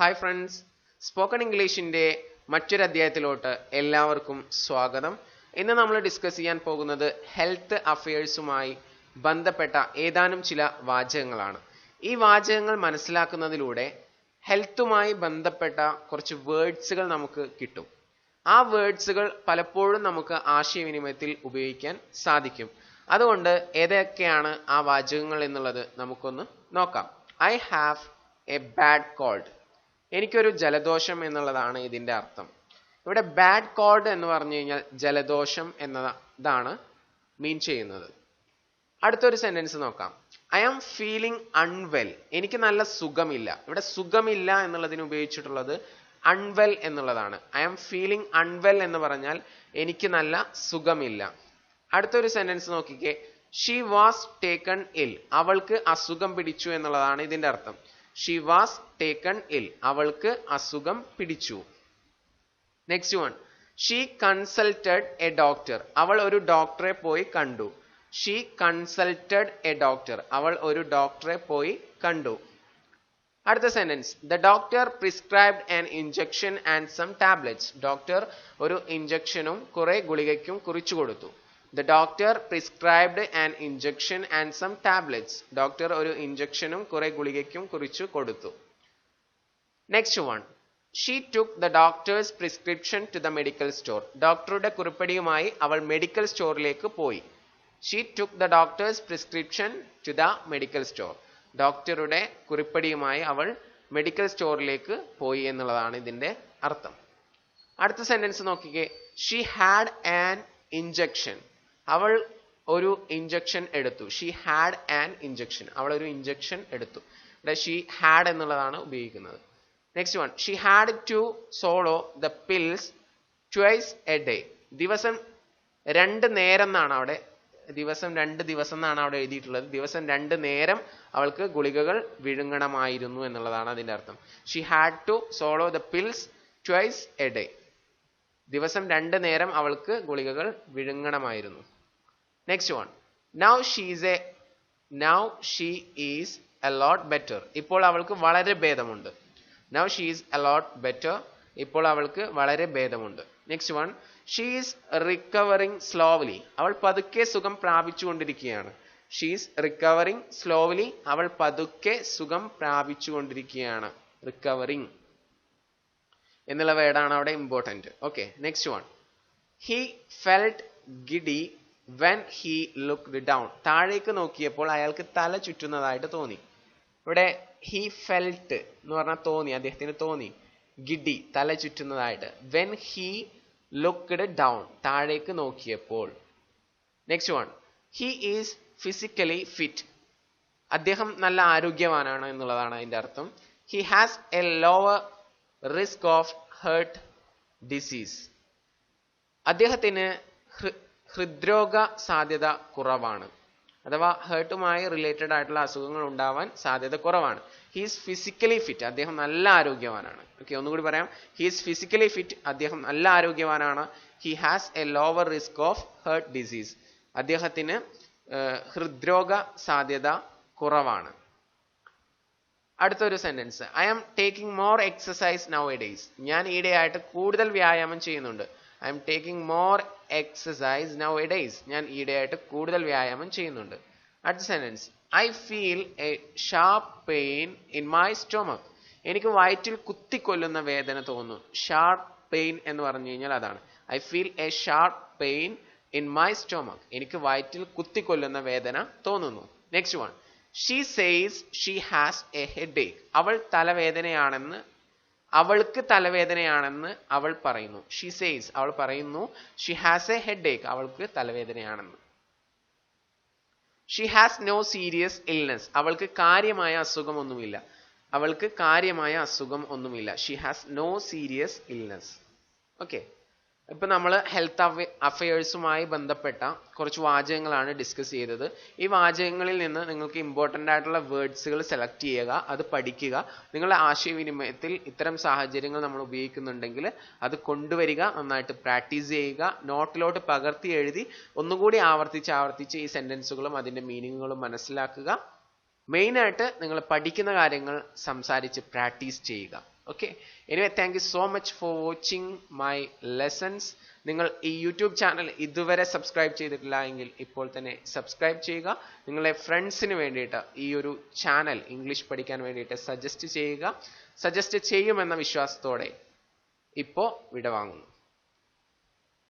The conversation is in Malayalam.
ഹായ് ഫ്രണ്ട്സ്, സ്പോക്കൺ ഇംഗ്ലീഷിൻ്റെ മറ്റൊരു അധ്യായത്തിലോട്ട് എല്ലാവർക്കും സ്വാഗതം. ഇന്ന് നമ്മൾ ഡിസ്കസ് ചെയ്യാൻ പോകുന്നത് ഹെൽത്ത് അഫയേഴ്സുമായി ബന്ധപ്പെട്ട ഏതാനും ചില വാചകങ്ങളാണ്. ഈ വാചകങ്ങൾ മനസ്സിലാക്കുന്നതിലൂടെ ഹെൽത്തുമായി ബന്ധപ്പെട്ട കുറച്ച് വേർഡ്സുകൾ നമുക്ക് കിട്ടും. ആ വേർഡ്സുകൾ പലപ്പോഴും നമുക്ക് ആശയവിനിമയത്തിൽ ഉപയോഗിക്കാൻ സാധിക്കും. അതുകൊണ്ട് ഏതൊക്കെയാണ് ആ വാചകങ്ങൾ എന്നുള്ളത് നമുക്കൊന്ന് നോക്കാം. I have a bad cold. എനിക്കൊരു ജലദോഷം എന്നുള്ളതാണ് ഇതിൻ്റെ അർത്ഥം. ഇവിടെ ബാഡ് കോൾഡ് എന്ന് പറഞ്ഞു കഴിഞ്ഞാൽ ജലദോഷം എന്നതാണ് മീൻ ചെയ്യുന്നത്. അടുത്തൊരു സെന്റൻസ് നോക്കാം. I am feeling unwell. എനിക്ക് നല്ല സുഖമില്ല. ഇവിടെ സുഖമില്ല എന്നുള്ളതിന് ഉപയോഗിച്ചിട്ടുള്ളത് അൺവെൽ എന്നുള്ളതാണ്. ഐ ആം ഫീലിംഗ് അൺവെൽ എന്ന് പറഞ്ഞാൽ എനിക്ക് നല്ല സുഖമില്ല. അടുത്തൊരു സെന്റൻസ് നോക്കിക്കേ. ഷീ വാസ് ടേക്കൺ ഇൽ. അവൾക്ക് അസുഖം പിടിച്ചു എന്നുള്ളതാണ് ഇതിന്റെ അർത്ഥം. ഷീ വാസ് ടേക്കൺ ഇൽ. അവൾക്ക് അസുഖം പിടിച്ചു. Next one. She consulted a doctor. അവൾ ഒരു ഡോക്ടറെ പോയി കണ്ടു. She consulted a doctor. അവൾ ഒരു ഡോക്ടറെ പോയി കണ്ടു. അടുത്ത sentence. The doctor prescribed an injection and some tablets. Doctor ഒരു ഇഞ്ചക്ഷനും കുറെ ഗുളികയ്ക്കും കുറിച്ചു കൊടുത്തു. The doctor prescribed an injection and some tablets. Doctor ഒരു ഇഞ്ചക്ഷനും കുറെ ഗുളികയ്ക്കും കുറിച്ചു കൊടുത്തു. Next one. She took the doctor's prescription to the medical store. ഡോക്ടറുടെ കുറിപ്പടിയുമായി അവൾ മെഡിക്കൽ സ്റ്റോറിലേക്ക് പോയി. She took the doctor's prescription to the medical store. ഡോക്ടറുടെ കുറിപ്പടിയുമായി അവൾ മെഡിക്കൽ സ്റ്റോറിലേക്ക് പോയി എന്നുള്ളതാണ് ഇതിന്റെ അർത്ഥം. അടുത്ത സെന്റൻസ് നോക്കിക്കേ. She had an injection. അവൾ ഒരു ഇഞ്ചക്ഷൻ എടുത്തു. She had an injection. അവൾ ഒരു ഇഞ്ചക്ഷൻ എടുത്തു. ഇവിടെ ഷീ ഹാഡ് എന്നുള്ളതാണ് ഉപയോഗിക്കുന്നത്. Next one. She had to swallow the pills twice a day. ദിവസം 2 നേരം എന്നാണ് അവിടെ എഴുതിയിട്ടുള്ളത്. ദിവസം 2 നേരം അവൾക്ക് ഗുളികകൾ വിഴുങ്ങണമായിരുന്നു എന്നുള്ളതാണ് അതിന്റെ അർത്ഥം. She had to swallow the pills twice a day. ദിവസം 2 നേരം അവൾക്ക് ഗുളികകൾ വിഴുങ്ങണമായിരുന്നു. Next one. Now she is a lot better. ഇപ്പോൾ അവൾക്ക് വളരെ ഭേദമുണ്ട്. Now she is a lot better. ഇപ്പോൾ അവൾക്ക് വളരെ ഭേദമുണ്ട്. Next one. She is recovering slowly. അവൾ പതുക്കെ സുഖം പ്രാപിച്ചുകൊണ്ടിരിക്കുകയാണ്. She is recovering slowly. അവൾ പതുക്കെ സുഖം പ്രാപിച്ചുകൊണ്ടിരിക്കുകയാണ്. റിക്കവറിങ് എന്നുള്ള വേർഡാണ് അവിടെ important. Okay. Next one. He felt giddy when he looked down. താഴേക്ക് നോക്കിയപ്പോൾ അയാൾക്ക് തല ചുറ്റുന്നതായിട്ട് തോന്നി. ഇവിടെ ഹി ഫെൽറ്റ് എന്ന് പറഞ്ഞാൽ തോന്നി, അദ്ദേഹത്തിന് തോന്നി. ഗിഡി തല ചുറ്റുന്നതായിട്ട്. വെൻ ഹി ലുക്ക്ഡ് ഡൗൺ താഴേക്ക് നോക്കിയപ്പോൾ. Next one. He is physically fit. അദ്ദേഹം നല്ല ആരോഗ്യവാനാണ് എന്നുള്ളതാണ് അതിന്റെ അർത്ഥം. He has a lower risk of heart disease. അദ്ദേഹത്തിന് ഹൃദ്രോഗ സാധ്യത കുറവാണ്. അഥവാ ഹേർട്ടുമായി റിലേറ്റഡ് ആയിട്ടുള്ള അസുഖങ്ങൾ ഉണ്ടാവാൻ സാധ്യത കുറവാണ്. He's physically fit. അദ്ദേഹം നല്ല ആരോഗ്യവാനാണ്. ഓക്കെ, ഒന്നുകൂടി പറയാം. He's physically fit. അദ്ദേഹം നല്ല ആരോഗ്യവാനാണ്. He has a lower risk of heart disease. അദ്ദേഹത്തിന് ഹൃദ്രോഗ സാധ്യത കുറവാണ്. അടുത്തൊരു sentence. I am taking more exercise nowadays. ഞാൻ ഈയിടെയായിട്ട് കൂടുതൽ വ്യായാമം ചെയ്യുന്നുണ്ട്. I am taking more exercise nowadays. ഞാൻ ഈയിടെയായിട്ട് കൂടുതൽ വ്യായാമം ചെയ്യുന്നുണ്ട്. അടുത്ത sentence. I feel a sharp pain in my stomach. എനിക്ക് വയറ്റിൽ കുത്തിക്കൊല്ലുന്ന വേദന തോന്നുന്നു. ഷാർപ്പ് പെയിൻ എന്ന് പറഞ്ഞു കഴിഞ്ഞാൽ അതാണ്. I feel a sharp pain in my stomach. എനിക്ക് വയറ്റിൽ കുത്തിക്കൊല്ലുന്ന വേദന തോന്നുന്നു. Next one. She says she has a headache. അവൾക്ക് തലവേദനയാണെന്ന് അവൾ പറയുന്നു. ഷീ സേസ് അവൾ പറയുന്നു. ഷീ ഹാസ് എ ഹെഡേക്ക് അവൾക്ക് തലവേദനയാണെന്ന്. She has no serious illness. അവൾക്ക് കാര്യമായ അസുഖം ഒന്നുമില്ല. She has no serious illness. Okay. ഇപ്പൊ നമ്മൾ ഹെൽത്ത് അഫയേഴ്സുമായി ബന്ധപ്പെട്ട കുറച്ച് വാചകങ്ങളാണ് ഡിസ്കസ് ചെയ്തത്. ഈ വാചകങ്ങളിൽ നിന്ന് നിങ്ങൾക്ക് ഇമ്പോർട്ടൻ്റ് ആയിട്ടുള്ള വേർഡ്സുകൾ സെലക്ട് ചെയ്യുക, അത് പഠിക്കുക. നിങ്ങളുടെ ആശയവിനിമയത്തിൽ ഇത്തരം സാഹചര്യങ്ങൾ നമ്മൾ ഉപയോഗിക്കുന്നുണ്ടെങ്കിൽ അത് കൊണ്ടുവരിക, നന്നായിട്ട് പ്രാക്ടീസ് ചെയ്യുക, നോട്ടിലോട്ട് പകർത്തി എഴുതി ഒന്നുകൂടി ആവർത്തിച്ച് ഈ സെന്റൻസുകളും അതിന്റെ മീനിങ്ങുകളും മനസ്സിലാക്കുക. മെയിനായിട്ട് നിങ്ങൾ പഠിക്കുന്ന കാര്യങ്ങൾ സംസാരിച്ച് പ്രാക്ടീസ് ചെയ്യുക. Okay. Anyway thank you so much for watching my lessons. നിങ്ങൾ ഈ യൂട്യൂബ് ചാനൽ ഇതുവരെ സബ്സ്ക്രൈബ് ചെയ്തിട്ടില്ല എങ്കിൽ ഇപ്പോൾ തന്നെ സബ്സ്ക്രൈബ് ചെയ്യുക. നിങ്ങളെ ഫ്രണ്ട്സിന് വേണ്ടിയിട്ട് ഈ ഒരു ചാനൽ ഇംഗ്ലീഷ് പഠിക്കാൻ വേണ്ടിയിട്ട് സജസ്റ്റ് ചെയ്യുക. സജസ്റ്റ് ചെയ്യുമെന്ന വിശ്വാസത്തോടെ ഇപ്പോൾ വിടവാങ്ങുന്നു.